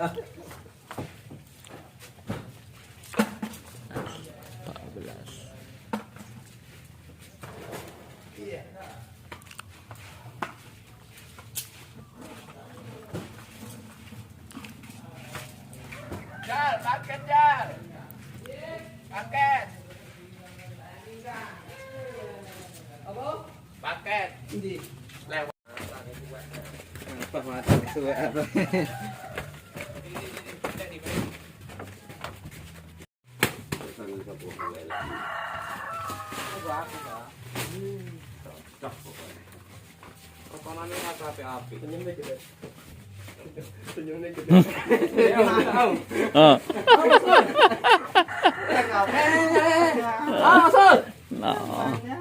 Jal, paket Jal. Paket. Apa? Paket. Ini. Lewat. Apa mata suwe apa? Potongannya rasa api-api. Senyumnya gede. Senyumnya gede. Oh. Ah, Mas. Nah.